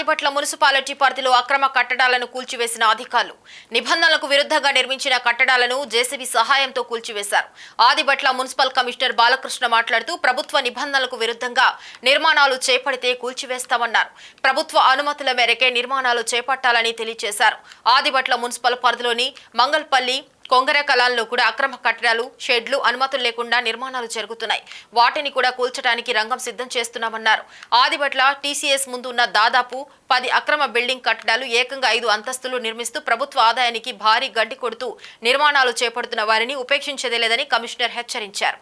Adibatla municipality పరిధిలో అక్రమ కట్టడాలను కూల్చివేసిన అధికారులు నిబంధనలకు విరుద్ధంగా నిర్మించిన కట్టడాలను జేసీబీ సహాయంతో కూల్చివేశారు. ఆదిబట్ల మున్సిపల్ కమిషనర్ బాలకృష్ణ మాట్లాడుతూ ప్రభుత్వ నిబంధనలకు విరుద్ధంగా నిర్మాణాలు చేపడితే కూల్చివేస్తామన్నారు. ప్రభుత్వ అనుమతుల మేరకే నిర్మాణాలు చేపట్టాలని తెలియజేశారు. ఆదిబట్ల మున్సిపల్ పరిధిలోని మంగల్పల్లి కొంగర కలాల్లో కూడా అక్రమ కట్టడాలు షెడ్లు అనుమతులు లేకుండా నిర్మాణాలు జరుగుతున్నాయి. వాటిని కూడా కూల్చడానికి రంగం సిద్ధం చేస్తున్నామన్నారు. ఆదిబట్ల టీసీఎస్ ముందు ఉన్న దాదాపు 10 అక్రమ బిల్డింగ్ కట్టడాలు ఏకంగా 5 అంతస్తులు నిర్మిస్తూ ప్రభుత్వ ఆదాయానికి భారీ గడ్డి కొడుతూ నిర్మాణాలు చేపడుతున్న వారిని ఉపేక్షించేదే లేదని కమిషనర్ హెచ్చరించారు.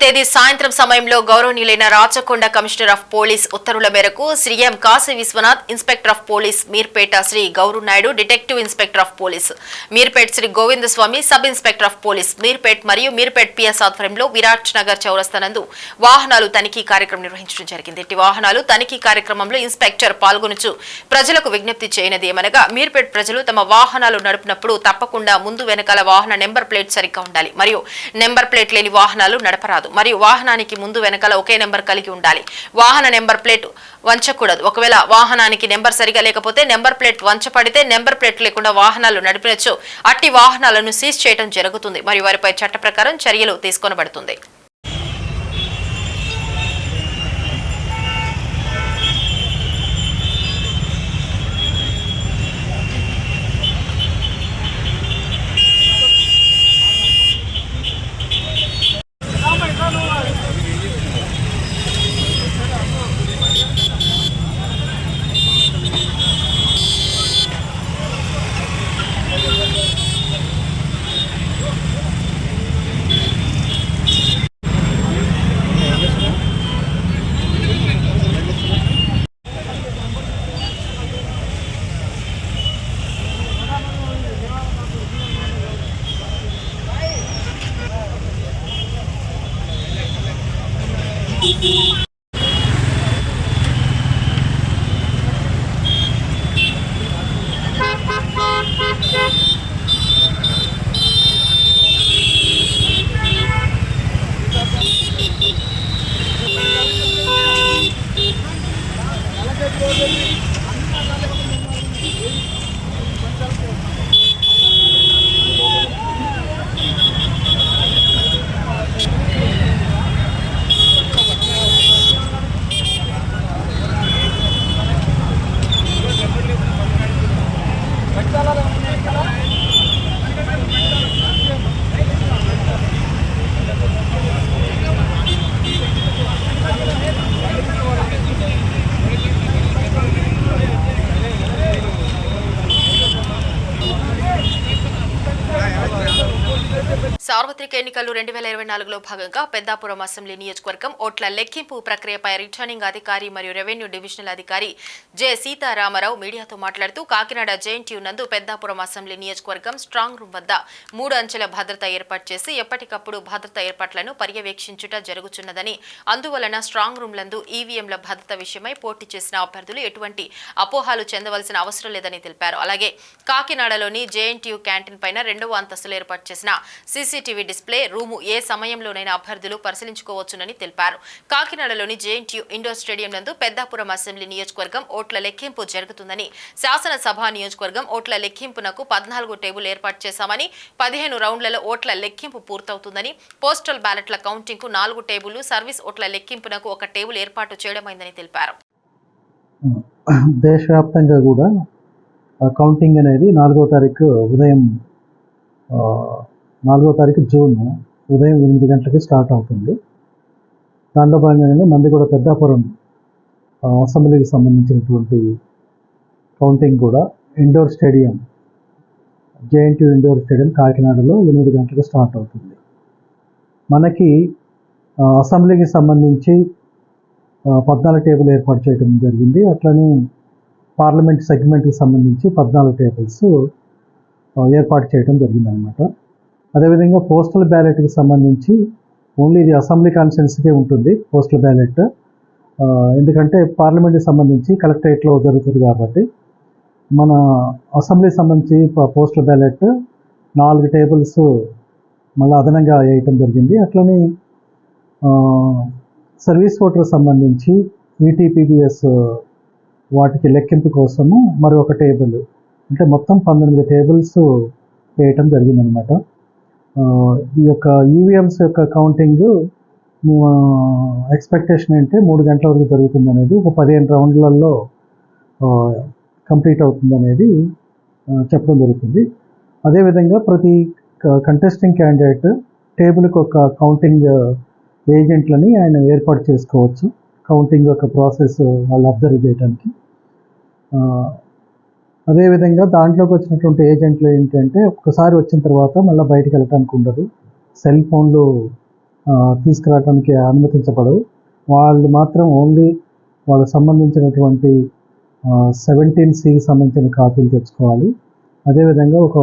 తేదీ సాయంత్రం సమయంలో గౌరవనీయులైన రాచకొండ కమిషనర్ ఆఫ్ పోలీస్ ఉత్తర్వుల మేరకు Shri M Kashi Vishwanath, inspector of police Meerpet Shri Gouru Naidu, detective inspector of police Meerpet Shri Govindaswamy, sub inspector of police Meerpet మరియు మీర్పేట్ పిఎస్ ఆధ్వర్యంలో విరాట్ నగర్ చౌరస్తా నందు వాహనాలు తనిఖీ కార్యక్రమం నిర్వహించడం జరిగింది. ఇట్టి వాహనాలు తనిఖీ కార్యక్రమంలో ఇన్స్పెక్టర్ పాల్గొనుచు ప్రజలకు విజ్ఞప్తి చేయనిది ఏమనగా మీర్పేట్ ప్రజలు తమ వాహనాలు నడుపునప్పుడు తప్పకుండా ముందు వెనకాల వాహన నెంబర్ ప్లేట్ సరిగ్గా ఉండాలి మరియు నెంబర్ ప్లేట్ లేని వాహనాలు నడపరాదు మరియు వాహనానికి ముందు వెనకాల ఒకే నెంబర్ కలిగి ఉండాలి. వాహన నెంబర్ ప్లేట్ వంచకూడదు. ఒకవేళ వాహనానికి నెంబర్ సరిగా లేకపోతే నెంబర్ ప్లేట్ వంచపడితే నెంబర్ ప్లేట్ లేకుండా వాహనాలు నడిపినచో అట్టి వాహనాలను సీజ్ చేయడం జరుగుతుంది మరియు వారిపై చట్ట ప్రకారం చర్యలు తీసుకొనబడుతుంది. సార్వత్రిక ఎన్నికలు 2024లో భాగంగా పెద్దాపురం అసెంబ్లీ నియోజకవర్గం ఓట్ల లెక్కింపు ప్రక్రియపై రిటర్నింగ్ అధికారి మరియు రెవెన్యూ డివిజనల్ అధికారి జె సీతారామరావు మీడియాతో మాట్లాడుతూ కాకినాడ జేఎన్టీయూ నందు పెద్దాపురం అసెంబ్లీ నియోజకవర్గం స్ట్రాంగ్ రూమ్ వద్ద 3 అంచెల భద్రత ఏర్పాటు చేసి ఎప్పటికప్పుడు భద్రతా ఏర్పాట్లను పర్యవేక్షించుట జరుగుతున్నదని, అందువలన స్ట్రాంగ్ రూమ్ లందు ఈవీఎంల భద్రత విషయమై పోటీ చేసిన అభ్యర్థులు ఎటువంటి అపోహాలు చెందవలసిన అవసరం లేదని తెలిపారు. అలాగే కాకినాడలోని జేఎన్టీయూ క్యాంటీన్ పైన 2వ అంతస్తులో ఏర్పాటు చేసిన సీసీటీవీ డిస్ప్లే రూము ఏ సమయంలోనైనా అభ్యర్థులు పరిశీలించుకోవచ్చునని తెలిపారు. కాకినాడలోని జేఎన్టీయూ ఇండోర్ స్టేడియం నందు పెద్దాపురం అసెంబ్లీ నియోజకవర్గం ఓట్ల లెక్కింపు జరుగుతుందని, శాసనసభ నియోజకవర్గం ఓట్ల లెక్కింపునకు 14 టేబుల్ ఏర్పాటు చేశామని, 15 రౌండ్లలో ఓట్ల లెక్కింపు పూర్తవుతుందని, పోస్టల్ బ్యాలెట్ల కౌంటింగ్ కు 4 టేబుళ్లు, సర్వీస్ ఓట్ల లెక్కింపునకు 1 టేబుల్ ఏర్పాటు చేయడమైందని తెలిపారు. దేశవ్యాప్తంగా కూడా కౌంటింగ్ అనేది 4వ తారీఖు ఉదయం 4వ తారీఖు జూన్ ఉదయం 8 గంటలకి స్టార్ట్ అవుతుంది. దాంట్లో భాగంగానే మందిగూడ పెద్దాపురం అసెంబ్లీకి సంబంధించినటువంటి కౌంటింగ్ కూడా indoor stadium JNTU indoor stadium కాకినాడలో 8 గంటలకు స్టార్ట్ అవుతుంది. మనకి అసెంబ్లీకి సంబంధించి 14 టేబుల్ ఏర్పాటు చేయడం జరిగింది. అట్లనే పార్లమెంట్ సెగ్మెంట్కి సంబంధించి 14 టేబుల్స్ ఏర్పాటు చేయడం జరిగిందనమాట. అదేవిధంగా పోస్టల్ బ్యాలెట్కి సంబంధించి ఓన్లీ ఇది అసెంబ్లీ కాన్స్టిట్యున్సీకే ఉంటుంది పోస్టల్ బ్యాలెట్. ఎందుకంటే పార్లమెంట్కి సంబంధించి కలెక్టరేట్లో జరుగుతుంది కాబట్టి మన అసెంబ్లీకి సంబంధించి పోస్టల్ బ్యాలెట్ 4 టేబుల్స్ మళ్ళీ అదనంగా వేయటం జరిగింది. అట్లనే సర్వీస్ ఓటర్ సంబంధించి ఈటీపీబీఎస్ వాటికి లెక్కింపు కోసము మరొక టేబుల్, అంటే మొత్తం 19 టేబుల్స్ వేయటం జరిగిందనమాట. ఈ యొక్క ఈవీఎంస్ యొక్క కౌంటింగ్ మేము ఎక్స్పెక్టేషన్ అంటే 3 గంటల వరకు జరుగుతుంది అనేది, ఒక 15 రౌండ్లలో కంప్లీట్ అవుతుంది అనేది చెప్పడం జరుగుతుంది. అదేవిధంగా ప్రతి కంటెస్టింగ్ క్యాండిడేట్ టేబుల్కి ఒక కౌంటింగ్ ఏజెంట్లని ఆయన ఏర్పాటు చేసుకోవచ్చు, కౌంటింగ్ యొక్క ప్రాసెస్ వాళ్ళు అబ్జర్వ్ చేయడానికి. అదేవిధంగా దాంట్లోకి వచ్చినటువంటి ఏజెంట్లు ఏంటంటే ఒక్కసారి వచ్చిన తర్వాత మళ్ళీ బయటికి వెళ్ళటానికి ఉండదు, సెల్ ఫోన్లు తీసుకురావడానికి అనుమతించబడవు. వాళ్ళు మాత్రం ఓన్లీ వాళ్ళకి సంబంధించినటువంటి 17Cకి సంబంధించిన కాపీలు తెచ్చుకోవాలి. అదేవిధంగా ఒక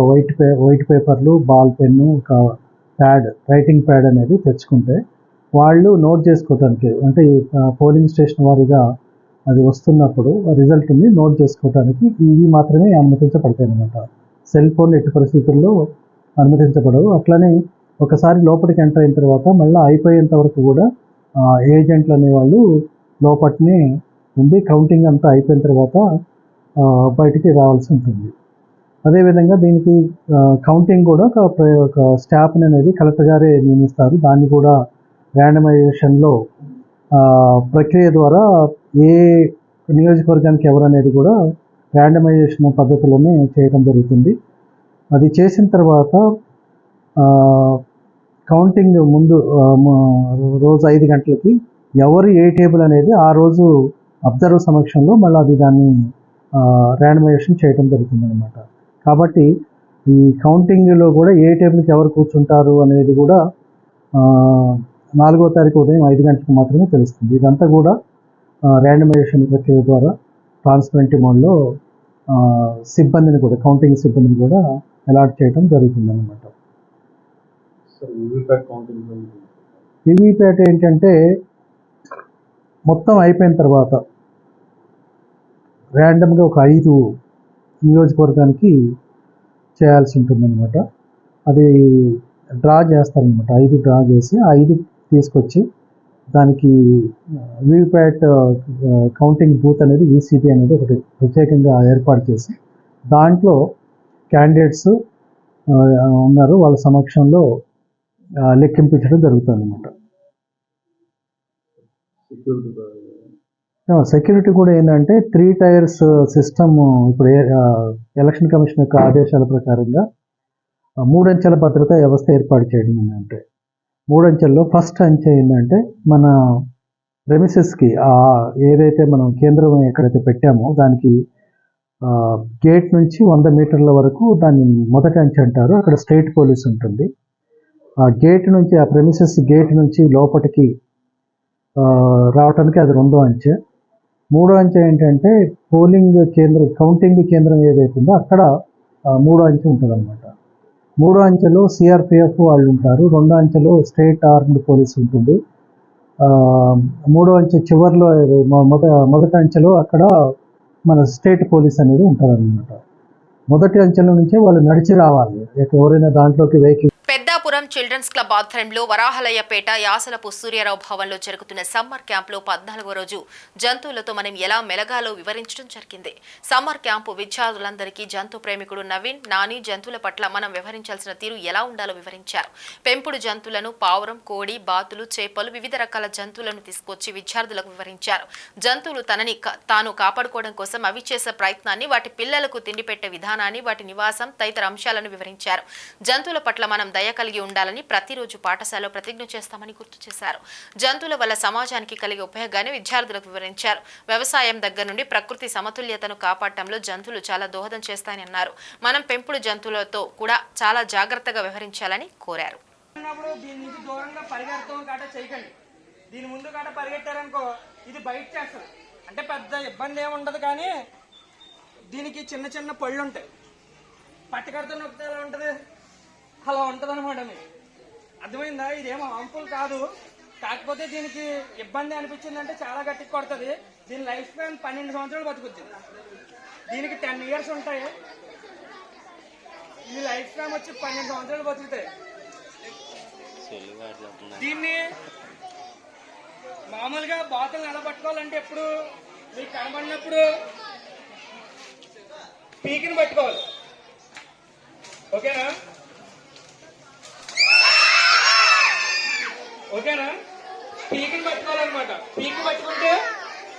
వైట్ పేపర్లు, బాల్ పెన్ను, ఒక ప్యాడ్, రైటింగ్ ప్యాడ్ అనేది తెచ్చుకుంటే వాళ్ళు నోట్ చేసుకోవటానికి, అంటే పోలింగ్ స్టేషన్ వారీగా అది వస్తున్నప్పుడు రిజల్ట్ని నోట్ చేసుకోవటానికి ఇవి మాత్రమే అనుమతించబడతాయి అన్నమాట. సెల్ ఫోన్ ఎట్టి పరిస్థితుల్లో అనుమతించబడవు. అట్లనే ఒకసారి లోపలికి ఎంటర్ అయిన తర్వాత మళ్ళీ అయిపోయేంత వరకు కూడా ఏజెంట్లు అనేవాళ్ళు లోపట్నే ఉండి కౌంటింగ్ అంతా అయిపోయిన తర్వాత బయటికి రావాల్సి ఉంటుంది. అదేవిధంగా దీనికి కౌంటింగ్ కూడా ఒక స్టాఫ్ని అనేది కలెక్టర్ గారే నియమిస్తారు. దాన్ని కూడా ర్యాండమైజేషన్లో ప్రక్రియ ద్వారా ఏ నియోజకవర్గానికి ఎవరనేది కూడా ర్యాండమైజేషన్ పద్ధతిలోనే చేయడం జరుగుతుంది. అది చేసిన తర్వాత కౌంటింగ్ ముందు రోజు 5 గంటలకి ఎవరు ఏ టేబుల్ అనేది ఆ రోజు అబ్జర్వర్ సమక్షంలో మళ్ళీ అది దాన్ని ర్యాండమైజేషన్ చేయడం జరుగుతుంది అనమాట. కాబట్టి ఈ కౌంటింగ్లో కూడా ఏ టేబుల్కి ఎవరు కూర్చుంటారు అనేది కూడా 4వ తారీఖు ఉదయం 5 గంటలకు మాత్రమే తెలుస్తుంది. ఇదంతా కూడా ర్యాండమైజేషన్ ప్రక్రియ ద్వారా ట్రాన్స్పరెంట్ మోడ్లో సిబ్బందిని కూడా, కౌంటింగ్ సిబ్బందిని కూడా అలాట్ చేయడం జరుగుతుంది అనమాట. వివిప్యాట్ ఏంటంటే మొత్తం అయిపోయిన తర్వాత ర్యాండమ్గా ఒక 5 నియోజకవర్గానికి చేయాల్సి ఉంటుందన్నమాట. అది డ్రా చేస్తారనమాట. 5 డ్రా చేసి 5 తీసుకొచ్చి దానికి వివిప్యాట్ కౌంటింగ్ బూత్ అనేది VCB అనేది ఒకటి ప్రత్యేకంగా ఏర్పాటు చేసి దాంట్లో క్యాండిడేట్స్ ఉన్నారు, వాళ్ళ సమక్షంలో లెక్కింపించడం జరుగుతుంది అన్నమాట. సెక్యూరిటీ కూడా ఏంటంటే 3 టైర్స్ సిస్టమ్ ఇప్పుడు ఎలక్షన్ కమిషన్ యొక్క ఆదేశాల ప్రకారంగా 3 అంచెల భద్రతా వ్యవస్థ ఏర్పాటు చేయడం అంటే 3 అంచెల్లో ఫస్ట్ అంచె ఏంటంటే మన ప్రెమిసెస్కి ఏదైతే మనం కేంద్రం ఎక్కడైతే పెట్టామో దానికి గేట్ నుంచి 100 మీటర్ల వరకు దాన్ని మొదటి అంచె అంటారు. అక్కడ స్టేట్ పోలీస్ ఉంటుంది. ఆ గేట్ నుంచి, ఆ ప్రెమిసెస్ గేట్ నుంచి లోపలికి రావడానికి అది 2వ అంచె. 3వ అంచె ఏంటంటే పోలింగ్ కేంద్రం, కౌంటింగ్ కేంద్రం ఏదైతే ఉందో అక్కడ 3వ అంచె ఉంటుంది అనమాట. 3వ అంచెలో CRPF వాళ్ళు ఉంటారు. 2వ అంచెలో స్టేట్ ఆర్మ్డ్ పోలీస్ ఉంటుంది. 3వ అంచె చివరిలో మొదటి అంచెలో అక్కడ మన స్టేట్ పోలీస్ అనేది ఉంటుంది అనమాట. మొదటి అంచెల నుంచే వాళ్ళు నడిచి రావాలి. ఎవరైనా దాంట్లోకి vehicle. Peddapuram Hanuman children's club ఆధ్వర్యంలో వరాహలయ్యపేట యాసలపు సూర్యారావు భవన్లో జరుగుతున్న సమ్మర్ క్యాంపులో 14వ రోజు జంతువులతో మనం ఎలా మెలగాలో వివరించడం జరిగింది. సమ్మర్ క్యాంపు విద్యార్థులందరికీ జంతు ప్రేమికుడు నవీన్ నాని జంతువుల పట్ల మనం వ్యవహరించాల్సిన తీరు ఎలా ఉండాలో వివరించారు. పెంపుడు జంతువులను పావురం, కోడి, బాతులు, చేపలు వివిధ రకాల జంతువులను తీసుకొచ్చి విద్యార్థులకు వివరించారు. జంతువులు తనని తాను కాపాడుకోవడం కోసం అవి చేసే ప్రయత్నాన్ని, వాటి పిల్లలకు తిండి పెట్టే విధానాన్ని, వాటి నివాసం తదితర అంశాలను వివరించారు. జంతువుల పట్ల మనం దయ కలిగి ఉండాలని ప్రతిరోజు పాఠశాలలో ప్రతిజ్ఞ చేస్తామని గుర్తు చేశారు. జంతువుల వల్ల సమాజానికి కలిగే ఉపయోగాన్ని విద్యార్థులకు వివరించారు. వ్యవసాయం దగ్గర నుండి ప్రకృతి సమతుల్యతను కాపాడటంలో జంతువులు చాలా దోహదం చేస్తాయని అన్నారు. మనం పెంపుడు జంతువులతో కూడా చాలా జాగ్రత్తగా వ్యవహరించాలని కోరారు. దీని ముందు కాట పరిగెట్టారనుకో ఇది బయట చేస్తారు, అంటే పెద్ద ఇబ్బంది ఏమి ఉండదు. కానీ దీనికి చిన్న చిన్న పళ్ళు ఉంటాయి, పట్టుకడితే నొక్కితే ఎలా ఉంటుంది, అలా ఉంటుంది అనమాట. మీకు అర్థమైందా? ఇదేమో హార్మ్ఫుల్ కాదు, కాకపోతే దీనికి ఇబ్బంది అనిపించిందంటే చాలా గట్టిగా కొడుతుంది. దీని లైఫ్ స్పాన్ 12 సంవత్సరాలు బతుకుద్ది. దీనికి 10 ఇయర్స్ ఉంటాయి, ఈ లైఫ్ స్పాన్ వచ్చి 12 సంవత్సరాలు బతుకుతాయి. దీన్ని మామూలుగా బాతులు ఎలా పట్టుకోవాలంటే ఎప్పుడు మీకు కనబడినప్పుడు పీకిని పట్టుకోవాలి. ఓకేనా? ఓకేనా? పీకిని పట్టుకోవాలన్నమాట. పీకి పట్టుకుంటే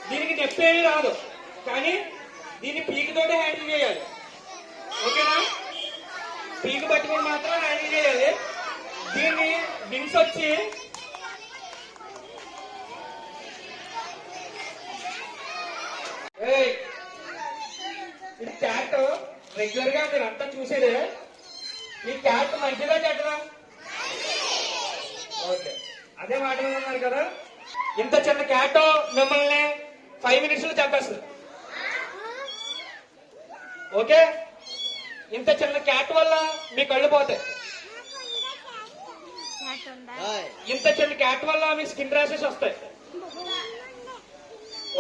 దీనికి నొప్పి ఏమీ రాదు, కానీ దీన్ని పీకితోటే హ్యాండిల్ చేయాలి. ఓకేనా? పీకి పట్టుకొని మాత్రం హ్యాండిల్ చేయాలి. దీన్ని వింగ్స్ వచ్చి ఇది క్యాట్ రెగ్యులర్ గా మీరు అంతా చూసేదే. ఈ క్యాట్ మంచిదా చెడ్డదా? ఓకే, అదే మాట్లాడుతున్నారు కదా. ఇంత చిన్న క్యాట్ మిమ్మల్ని 5 minutes లో చంపేస్తుంది. ఓకే, ఇంత చిన్న క్యాట్ వల్ల మీ కళ్ళు పోతాయి. ఇంత చిన్న క్యాట్ వల్ల మీ స్కిన్ ర్యాషెస్ వస్తాయి.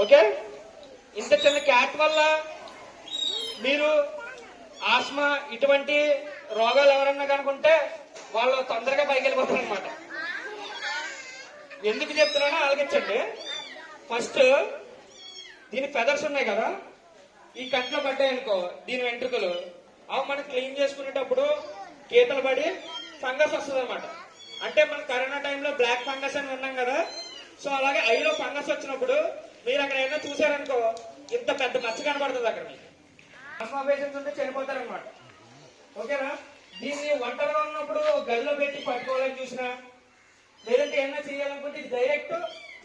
ఓకే, ఇంత చిన్న క్యాట్ వల్ల మీరు ఆస్మా ఇటువంటి రోగాలు ఎవరన్నా కనుకుంటే వాళ్ళు తొందరగా పైకి వెళ్ళిపోతారు అనమాట. ఎందుకు చెప్తున్నానో ఆలోచించండి. ఫస్ట్ దీని ఫెదర్స్ ఉన్నాయి కదా, ఈ కంట్లో పడ్డాయి అనుకో, దీని వెంట్రుకలు అవి మనం క్లీన్ చేసుకునేటప్పుడు గీతలు పడి ఫంగస్ వస్తుంది అనమాట. అంటే మనం కరోనా టైంలో బ్లాక్ ఫంగస్ అని విన్నాం కదా, సో అలాగే ఐలో ఫంగస్ వచ్చినప్పుడు మీరు అక్కడ ఏదైనా చూసారనుకో, ఇంత పెద్ద మచ్చ కనబడుతుంది అక్కడ. మీకు ఆస్మా పేషెంట్స్ ఉంటే చనిపోతారనమాట. ఓకేనా? దీన్ని ఒంటరిగా ఉన్నప్పుడు గదిలో పెట్టి పట్టుకోవాలని చూసినా, లేదంటే ఏమైనా చేయాలనుకుంటే ఇది డైరెక్ట్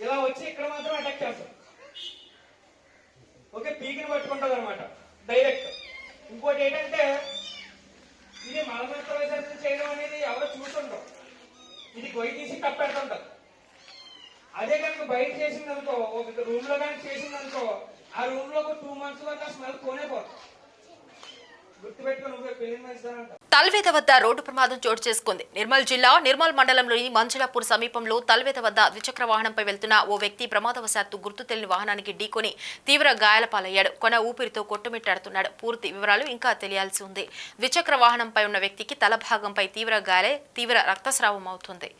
ఇలా వచ్చి ఇక్కడ మాత్రం అటాక్ చేస్తాం. ఓకే, పీకిని పట్టుకుంటుంది అనమాట డైరెక్ట్. ఇంకోటి ఏంటంటే ఇది మలమూత్ర విసర్జన చేయడం అనేది ఎవరో చూస్తుంటాం, ఇది గొయ్యి తీసి కప్పెడుతుంటారు. అదే కనుక బయట చేసిందనుకో, ఒక రూమ్ లో కనుక చేసిందనుకో, ఆ రూమ్ లో ఒక 2 months వరకు స్మెల్ పోనే పోతుంది. తల్వేద వద్ద రోడ్డు ప్రమాదం చోటు చేసుకుంది. నిర్మల్ జిల్లా నిర్మల్ మండలంలోని మంజులాపూర్ సమీపంలో తల్వేద వద్ద ద్విచక్ర వాహనంపై వెళ్తున్న ఓ వ్యక్తి ప్రమాదవశాత్తు గుర్తు తెలియని వాహనానికి ఢీకొని తీవ్ర గాయాల పాలయ్యాడు. కొన ఊపిరితో కొట్టుమిట్టాడుతున్నాడు. పూర్తి వివరాలు ఇంకా తెలియాల్సి ఉంది. ద్విచక్ర వాహనంపై ఉన్న వ్యక్తికి తల భాగంపై తీవ్ర గాయాలై తీవ్ర రక్తస్రావం అవుతుంది.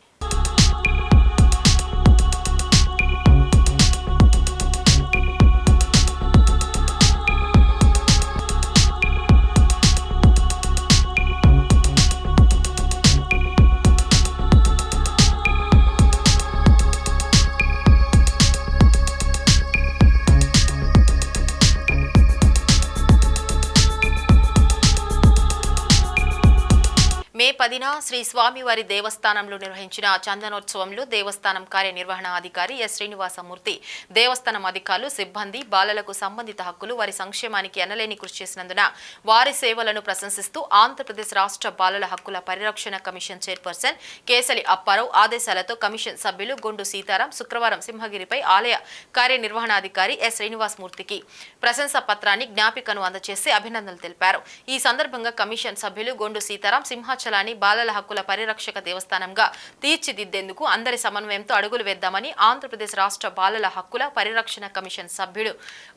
మే 10న శ్రీ స్వామివారి దేవస్థానంలో నిర్వహించిన చందనోత్సవంలో దేవస్థానం కార్యనిర్వహణ అధికారి ఎస్ శ్రీనివాసమూర్తి, దేవస్థానం అధికారులు, సిబ్బంది, బాలలకు సంబంధిత హక్కులు, వారి సంక్షేమానికి ఎనలేని కృషి చేసినందున వారి సేవలను ప్రశంసిస్తూ ఆంధ్రప్రదేశ్ రాష్ట్ర బాలల హక్కుల పరిరక్షణ కమిషన్ చైర్పర్సన్ కేసలి అప్పారావు ఆదేశాలతో కమిషన్ సభ్యులు గొండు సీతారాం శుక్రవారం సింహగిరిపై ఆలయ కార్యనిర్వహణాధికారి ఎస్ శ్రీనివాసమూర్తికి ప్రశంసా పత్రాన్ని జ్ఞాపికను అందజేసి అభినందనలు తెలిపారు. ఈ సందర్భంగా కమిషన్ సభ్యులు గొండు సీతారాం సింహాచలాన్ని బాలల హక్కుల పరిరక్షక దేవస్థానంగా తీర్చిదిద్దేందుకు అందరి సమన్వయంతో అడుగులు వేద్దామని ఆంధ్రప్రదేశ్ రాష్ట్ర బాలల హక్కుల పరిరక్షణ కమిషన్ సభ్యుడు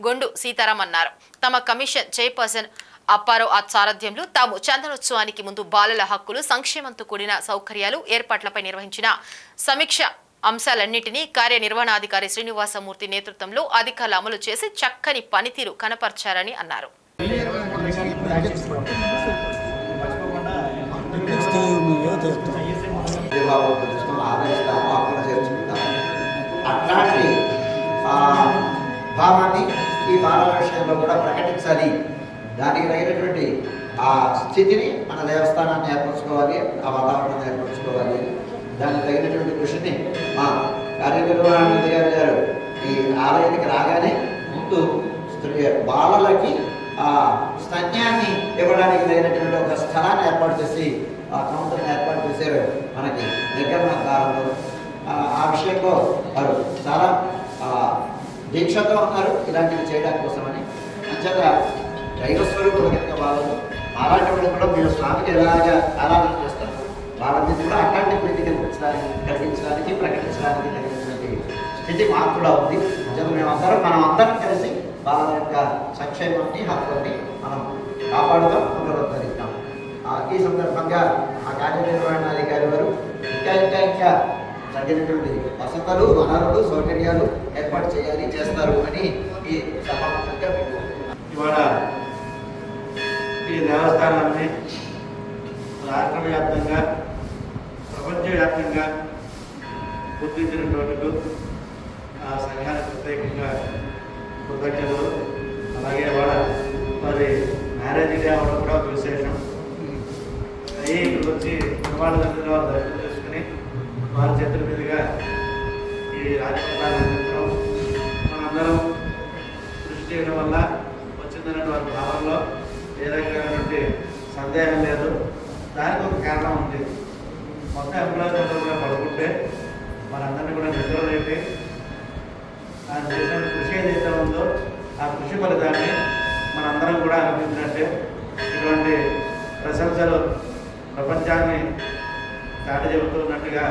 గొండు సీతారాం అన్నారు. తమ కమిషన్ చైర్పర్సన్ అప్పారావు సారథ్యంలో తాము చందనోత్సవానికి ముందు బాలల హక్కులు, సంక్షేమంతో కూడిన సౌకర్యాలు, ఏర్పాట్లపై నిర్వహించిన సమీక్ష అంశాలన్నింటినీ కార్యనిర్వహణాధికారి శ్రీనివాసమూర్తి నేతృత్వంలో అధికారులు అమలు చేసి చక్కని పనితీరు కనపర్చారని అన్నారు. అట్లాంటి భావాన్ని ఈ బాలల విషయంలో కూడా ప్రకటించాలి. దానికి తగినటువంటి ఆ స్థితిని మన దేవస్థానాన్ని ఏర్పరచుకోవాలి, ఆ వాతావరణాన్ని ఏర్పరచుకోవాలి. దానికి తగినటువంటి కృషిని మా కార్యనిర్వహణాధికారి గారు ఈ ఆలయానికి రాగానే ముందు బాలలకి ఆ స్తన్యాన్ని ఇవ్వడానికి తగినటువంటి ఒక స్థలాన్ని ఏర్పాటు చేసి ఆ కౌంటర్ని ఏర్పాటు చేశారు మనకి నిర్గమన కాలంలో. ఆ విషయంలో వారు చాలా దీక్షతో ఉన్నారు ఇలాంటివి చేయడానికి కోసమని. అంచేత దైవస్వరూపుల కనుక వాళ్ళు అలాంటి వాళ్ళు కూడా మీరు స్వామిని ఎలాగా ఆరాధన చేస్తారు, వాళ్ళ మీద కూడా అట్లాంటి ప్రీతి కలిగించడానికి ప్రకటించడానికి కలిగినటువంటి స్థితి మాకు కూడా ఉంది. అంచేత మనం అందరం కలిసి వాళ్ళ యొక్క సంక్షేమాన్ని, హక్కుల్ని మనం కాపాడుతాం, పునరుద్ధరిస్తాం. ఈ సందర్భంగా ఆ కార్యనిర్వహణాధికారి వారు ఇంకా తగినటువంటి వసతులు, వనరులు, సౌకర్యాలు ఏర్పాటు చేస్తారు అని ఈ సభాముఖంగా ఇవాళ ఈ దేవస్థానాన్ని రాష్ట్ర వ్యాప్తంగా, ప్రపంచవ్యాప్తంగా గుర్తించినటువంటి ఆ సంఘానికి ప్రత్యేకంగా కృతజ్ఞతలు. అలాగే వాళ్ళ మరి మ్యారేజ్ డే అవ్వడం కూడా ఒక విశేషం. అయ్యి ఇక్కడికి వచ్చి వాళ్ళు దర్శనం చేసుకుని వారి చేతుల మీదుగా ఈ రాజకీయాలను అందించడం, మనందరం కృషి చేయడం వల్ల వచ్చిందనే వారి భావంలో ఏ రకమైనటువంటి సందేహం లేదు. దానికి ఒక కారణం ఉంది. మొత్తం ఎంప్లాయీస్ అందరూ కూడా పడుకుంటే మనందరినీ కూడా నిద్ర లేపి ఆయన చేసిన కృషి ఏదైతే ఉందో ఆ కృషి ఫలితాన్ని మనందరం కూడా అనిపించినట్టే. ఇటువంటి ప్రశంసలు ప్రపంచాన్ని చాటి చెబుతున్నట్టుగా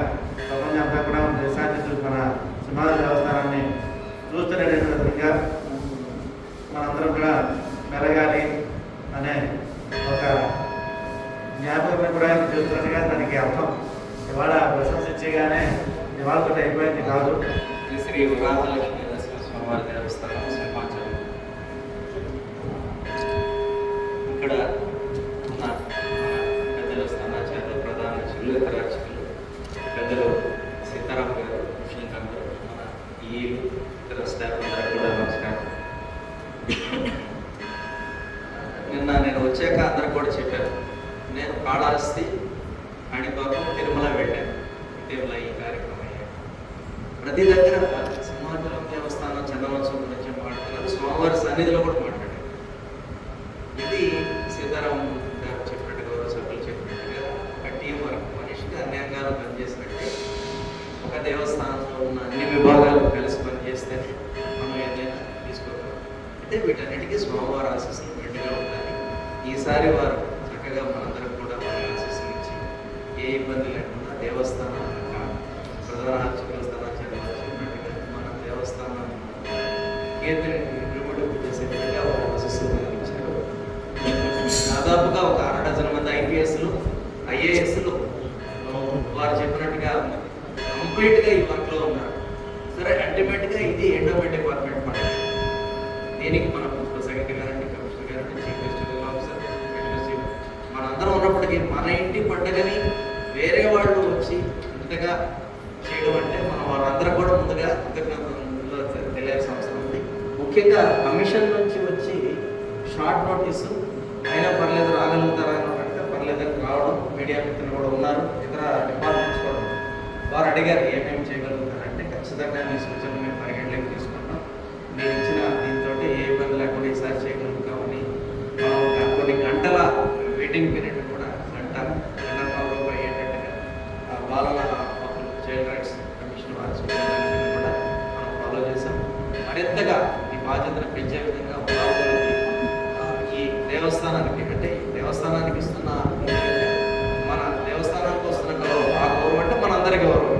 ప్రపంచంతా కూడా మన దేశాన్ని, మన సింహాద్రి దేవస్థానాన్ని చూస్తున్నటువంటి విధంగా మనందరం కూడా మెరగాలి అనే ఒక జ్ఞాపకం కూడా చూస్తున్నట్టుగా దానికి అర్థం. ఇవాళ ప్రశంసించగానే ఇవాళతో అయిపోయింది కాదు. శ్రీ వరాహలక్ష్మీ స్వామివారి దేవస్థానం సింహాచలం. ఇక్కడ ఉన్న పెద్దలు, స్థానాచార్యులు, ప్రధాన అర్చకులు, ఇతర అర్చకులు, పెద్దలు సీతారాం గారు, శ్రీకాంత్ గారు, మన ఈలు, ఇతర స్టాఫ్ అందరూ కూడా నమస్కారం. నిన్న నేను వచ్చాక అందరూ కూడా చెప్పారు, నేను కాళహస్తి, కాణిపాకం, తిరుమల వెళ్ళాను. ఇటీవల ఈ కార్యక్రమం అయ్యాను. ప్రతి దగ్గర సింహాచలం దేవస్థానం చందనోత్సవం గురించి మాట్లాడారు, స్వామివారి సన్నిధిలో కూడా మాట్లాడారు. ఇది సీతారాం గారు చెప్పినట్టుగా, గౌరవ సభ్యులు చెప్పినట్టుగా ఒక టీం వర్క్, మనిషికి అన్ని అంగాలు పనిచేసినట్టే ఒక దేవస్థానంలో ఉన్న అన్ని విభాగాలు కలిసి పనిచేస్తే మనం ఏదైనా తీసుకోగలం. అయితే వీటన్నిటికీ స్వామివారి ఆశీస్సులు మెండుగా ఉండాలి. ఈసారి వారు చక్కగా మనందరం కూడా వారి ఆశీస్సులు ఇచ్చి ఏ ఇబ్బంది లేకుండా దేవస్థానం ప్రధాన అర్చకుల స్థానాచార్యులు చెప్పినట్టుగా మన దేవస్థానం కేంద్రీకృత చేసే విధంగా వారు ఆశీస్సులు అందించారు. దాదాపుగా ఒక 6 మంది ఐపీఎస్లు, ఐఏఎస్లు వారు చెప్పినట్టుగా కంప్లీట్గా ఈ వర్క్లో ఉన్నారు. సరే, అల్టిమేట్గా ఇది ఎండోమెంట్ డిపార్ట్మెంట్ మాట. దీనికి మన ప్రిన్సిపల్ సెక్రటరీ గారండి, కమిషనర్ గారండి, చీఫ్ గెస్టింగ్ ఆఫీసర్, మనందరం ఉన్నప్పటికీ మన ఇంటి పండుగని వేరే వాళ్ళు వచ్చి ఇంతగా చేయడం అంటే మనం వాళ్ళందరూ కూడా ముందుగా కృతజ్ఞతలు తెలియాల్సిన అవసరం ఉంది. ముఖ్యంగా కమిషన్ నుంచి వచ్చి షార్ట్ నోటీసు అయినా పర్లేదు రాగలుగుతారా అన్నట్టుగా పర్లేదని రావడం, మీడియా మిత్రులు కూడా ఉన్నారు, ఇతర డిపార్ట్మెంట్స్ కూడా ఉన్నారు. వారు అడిగారు ఏమేమి చేయగలుగుతారంటే ఖచ్చితంగా మీ సూచనలు మేము పరిగణలోకి తీసుకుంటాం, మీరు ఇచ్చిన దీంతో ఏ ఇబ్బంది లేకుండా ఈసారి చేయగలుగుతామని మనం కొన్ని గంటల వెయిటింగ్ పీరియడ్ కూడా గంటలో అయ్యేటట్టుగా బాలల హక్కులు, చైల్డ్ రైట్స్ కమిషన్ వారి సూచనలు కూడా మనం ఫాలో చేసాం. మరింతగా ఈ బాధ్యతను పెంచే విధంగా ఈ దేవస్థానానికి, అంటే ఈ దేవస్థానానికి ఇస్తున్న మన దేవస్థానానికి వస్తున్న గౌరవం, ఆ గౌరవం అంటే మనందరి గౌరవం.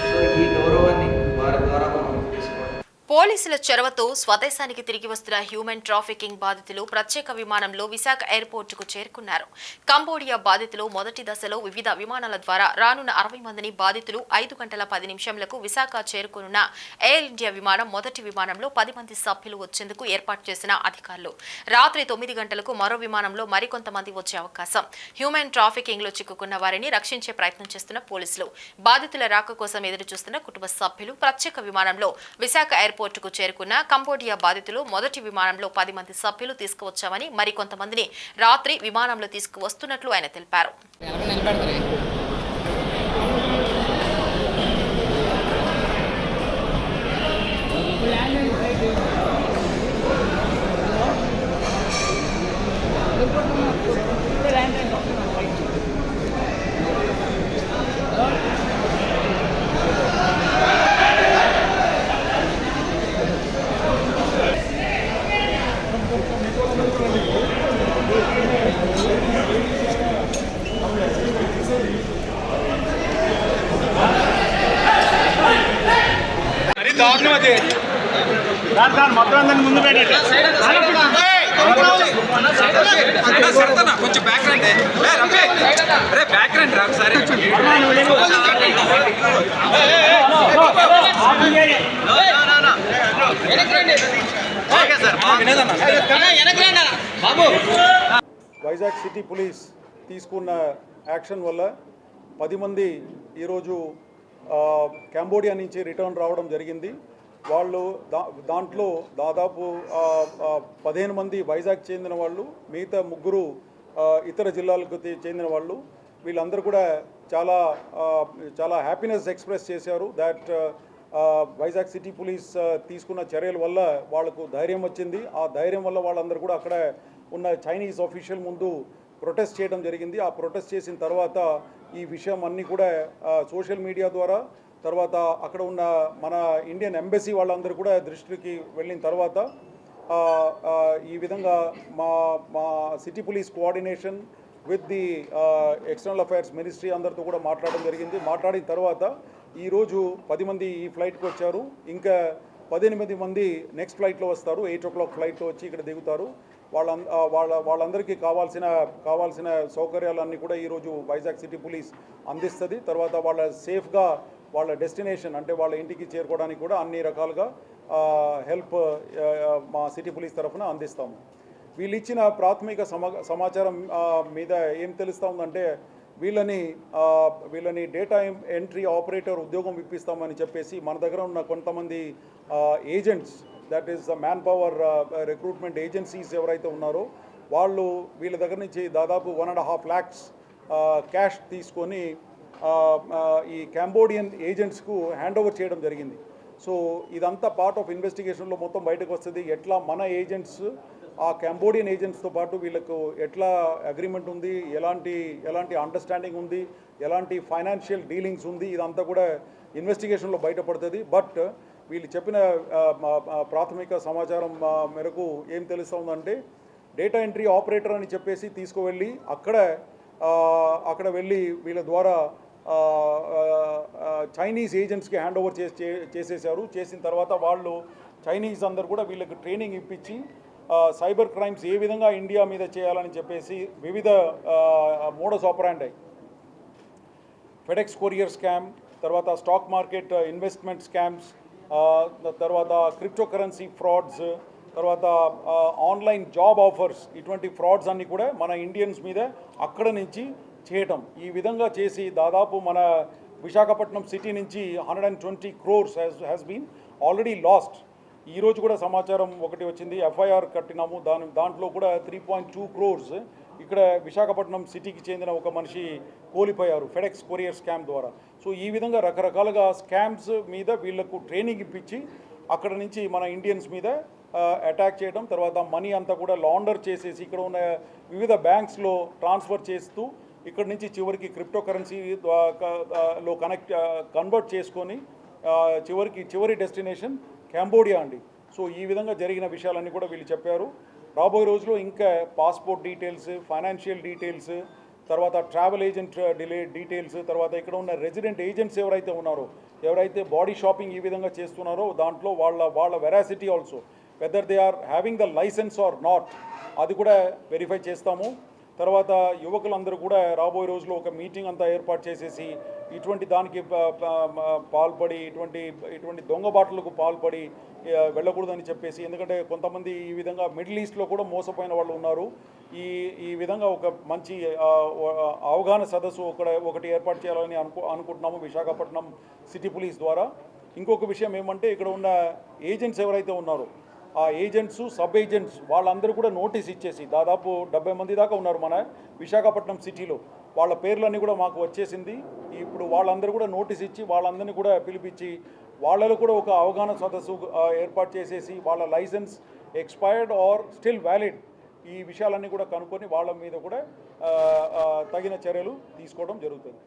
సో ఈ గౌరవాన్ని వారి ద్వారా మనం తీసుకోవాలి. పోలీసుల చొరవతో స్వదేశానికి తిరిగి వస్తున్న హ్యూమన్ ట్రాఫికింగ్ బాధితులు ప్రత్యేక విమానంలో విశాఖ ఎయిర్పోర్టుకు చేరుకున్నారు. కంబోడియా బాధితులు మొదటి దశలో వివిధ విమానాల ద్వారా రానున్న 60 మందిని బాధితులు 5 గంటల 10 నిమిషంలకు విశాఖ చేరుకున్న ఎయిర్ ఇండియా విమానం మొదటి విమానంలో 10 మంది సభ్యులు వచ్చేందుకు ఏర్పాటు చేసిన అధికారులు రాత్రి 9 గంటలకు మరో విమానంలో మరికొంతమంది వచ్చే అవకాశం. హ్యూమన్ ట్రాఫికింగ్ లో చిక్కుకున్న వారిని రక్షించే ప్రయత్నం చేస్తున్న పోలీసులు, బాధితుల రాక కోసం ఎదురు చూస్తున్న కుటుంబ సభ్యులు ప్రత్యేక విమానంలో విశాఖ ఎయిర్పోర్టుకు చేరుకున్న కంబోడియా బాధితులు మొదటి విమానంలో 10 మంది సభ్యులు తీసుకువచ్చామని మరికొంతమందిని రాత్రి విమానంలో తీసుకువస్తున్నట్లు ఆయన తెలిపారు. కొంచెం బ్యాక్ రండి, బ్యాక్ రండి ఒకసారి. వైజాగ్ సిటీ పోలీస్ తీసుకున్న యాక్షన్ వల్ల 10 మంది ఈరోజు కంబోడియా నుంచి రిటర్న్ రావడం జరిగింది. వాళ్ళు దాంట్లో దాదాపు 15 మంది వైజాగ్ చెందిన వాళ్ళు, మిగతా 3 ఇతర జిల్లాలకు చెందిన వాళ్ళు. వీళ్ళందరూ కూడా చాలా హ్యాపీనెస్ ఎక్స్ప్రెస్ చేశారు దట్ వైజాగ్ సిటీ పోలీస్ తీసుకున్న చర్యల వల్ల వాళ్ళకు ధైర్యం వచ్చింది. ఆ ధైర్యం వల్ల వాళ్ళందరూ కూడా అక్కడ ఉన్న చైనీస్ ఆఫీషియల్ ముందు ప్రొటెస్ట్ చేయడం జరిగింది. ఆ ప్రొటెస్ట్ చేసిన తర్వాత ఈ విషయం అన్నీ కూడా సోషల్ మీడియా ద్వారా, తర్వాత అక్కడ ఉన్న మన ఇండియన్ ఎంబసీ వాళ్ళందరూ కూడా దృష్టికి వెళ్ళిన తర్వాత ఈ విధంగా మా city police coordination with the external affairs ministry అందరితో కూడా మాట్లాడడం జరిగింది. మాట్లాడిన తర్వాత ఈరోజు 10 మంది ఈ ఫ్లైట్కి వచ్చారు. ఇంకా 18 మంది నెక్స్ట్ ఫ్లైట్లో వస్తారు. 8 o'clock ఫ్లైట్లో వచ్చి ఇక్కడ దిగుతారు. వాళ్ళందరికీ కావాల్సిన సౌకర్యాలన్నీ కూడా ఈరోజు వైజాగ్ సిటీ పోలీస్ అందిస్తుంది. తర్వాత వాళ్ళ సేఫ్గా వాళ్ళ డెస్టినేషన్ అంటే వాళ్ళ ఇంటికి చేరుకోవడానికి కూడా అన్ని రకాలుగా హెల్ప్ మా సిటీ పోలీస్ తరఫున అందిస్తాము. వీళ్ళు ఇచ్చిన ప్రాథమిక సమాచారం మీద ఏం తెలుస్తూ ఉందంటే వీళ్ళని డేటా ఎంట్రీ ఆపరేటర్ ఉద్యోగం ఇప్పిస్తామని చెప్పేసి మన దగ్గర ఉన్న కొంతమంది agents, that is man power recruitment agencies ఎవరైతే ఉన్నారో వాళ్ళు వీళ్ళ దగ్గర నుంచి దాదాపు 1.5 lakhs క్యాష్ తీసుకొని ఈ కంబోడియన్ ఏజెంట్స్కు హ్యాండ్ ఓవర్ చేయడం జరిగింది. సో ఇదంతా పార్ట్ ఆఫ్ ఇన్వెస్టిగేషన్లో మొత్తం బయటకు వస్తుంది. ఎట్లా మన ఏజెంట్స్ ఆ కంబోడియన్ ఏజెంట్స్తో పాటు వీళ్ళకు ఎట్లా అగ్రిమెంట్ ఉంది, ఎలాంటి అండర్స్టాండింగ్ ఉంది, ఎలాంటి ఫైనాన్షియల్ డీలింగ్స్ ఉంది, ఇదంతా కూడా ఇన్వెస్టిగేషన్లో బయటపడుతుంది. బట్ వీళ్ళు చెప్పిన ప్రాథమిక సమాచారం మేరకు ఏం తెలుస్తుందంటే డేటా ఎంట్రీ ఆపరేటర్ అని చెప్పేసి తీసుకువెళ్ళి అక్కడ వెళ్ళి వీళ్ళ ద్వారా చైనీస్ ఏజెంట్స్కి హ్యాండ్ ఓవర్ చేసేసారు. చేసిన తర్వాత వాళ్ళు చైనీస్ అందరు కూడా వీళ్ళకి ట్రైనింగ్ ఇప్పించి సైబర్ క్రైమ్స్ ఏ విధంగా ఇండియా మీద చేయాలని చెప్పేసి వివిధ మోడస్ ఆపరాండి, ఫెడెక్స్ కొరియర్ స్కామ్, తర్వాత స్టాక్ మార్కెట్ ఇన్వెస్ట్మెంట్ స్కామ్స్, తర్వాత క్రిప్టో కరెన్సీ ఫ్రాడ్స్, తర్వాత ఆన్లైన్ జాబ్ ఆఫర్స్, ఇటువంటి ఫ్రాడ్స్ అన్నీ కూడా మన ఇండియన్స్ మీద అక్కడ నుంచి చేయటం. ఈ విధంగా చేసి దాదాపు మన విశాఖపట్నం సిటీ నుంచి 120 crores has been already lost. ఈరోజు కూడా సమాచారం ఒకటి వచ్చింది, ఎఫ్ఐఆర్ కట్టినాము. దాంట్లో కూడా 3.2 crores ఇక్కడ విశాఖపట్నం సిటీకి చెందిన ఒక మనిషి కోల్పోయారు ఫెడెక్స్ కొరియర్ స్కామ్ ద్వారా. సో ఈ విధంగా రకరకాలుగా స్కామ్స్ మీద వీళ్లకు ట్రైనింగ్ ఇప్పించి అక్కడ నుంచి మన ఇండియన్స్ మీద అటాక్ చేయడం, తర్వాత మనీ అంతా కూడా లాండర్ చేసేసి ఇక్కడ ఉన్న వివిధ బ్యాంక్స్లో ట్రాన్స్ఫర్ చేస్తూ ఇక్కడ నుంచి చివరికి క్రిప్టో కరెన్సీలో కన్వర్ట్ చేసుకొని చివరి డెస్టినేషన్ కంబోడియా అండి. సో ఈ విధంగా జరిగిన విషయాలన్నీ కూడా వీళ్ళు చెప్పారు. రాబోయే రోజుల్లో ఇంకా పాస్పోర్ట్ డీటెయిల్స్, ఫైనాన్షియల్ డీటెయిల్స్, తర్వాత ట్రావెల్ ఏజెంట్ డీటెయిల్స్, తర్వాత ఇక్కడ ఉన్న రెసిడెంట్ ఏజెంట్స్ ఎవరైతే ఉన్నారో, ఎవరైతే బాడీ షాపింగ్ ఈ విధంగా చేస్తున్నారో దాంట్లో వాళ్ళ veracity also, whether they are having the license or not, అది కూడా వెరిఫై చేస్తాము. తర్వాత యువకులందరూ కూడా రాబోయే రోజుల్లో ఒక మీటింగ్ అంతా ఏర్పాటు చేసేసి ఇటువంటి దానికి పాల్పడి ఇటువంటి దొంగబాట్లకు పాల్పడి వెళ్ళకూడదని చెప్పేసి, ఎందుకంటే కొంతమంది ఈ విధంగా మిడిల్ ఈస్ట్లో కూడా మోసపోయిన వాళ్ళు ఉన్నారు. ఈ విధంగా ఒక మంచి అవగాహన సదస్సు ఒకటి ఏర్పాటు చేయాలని అనుకుంటున్నాము విశాఖపట్నం సిటీ పోలీస్ ద్వారా. ఇంకొక విషయం ఏమంటే, ఇక్కడ ఉన్న ఏజెంట్స్ ఎవరైతే ఉన్నారో ఆ ఏజెంట్స్, సబ్ ఏజెంట్స్ వాళ్ళందరూ కూడా నోటీస్ ఇచ్చేసి, దాదాపు 70 మంది దాకా ఉన్నారు మన విశాఖపట్నం సిటీలో, వాళ్ళ పేర్లన్నీ కూడా మాకు వచ్చేసింది. ఇప్పుడు వాళ్ళందరూ కూడా నోటీస్ ఇచ్చి వాళ్ళందరినీ కూడా పిలిపించి వాళ్ళలో కూడా ఒక అవగాహన సదస్సు ఏర్పాటు చేసేసి వాళ్ళ license expired or still valid ఈ విషయాలన్నీ కూడా కనుక్కొని వాళ్ళ మీద కూడా తగిన చర్యలు తీసుకోవడం జరుగుతుంది.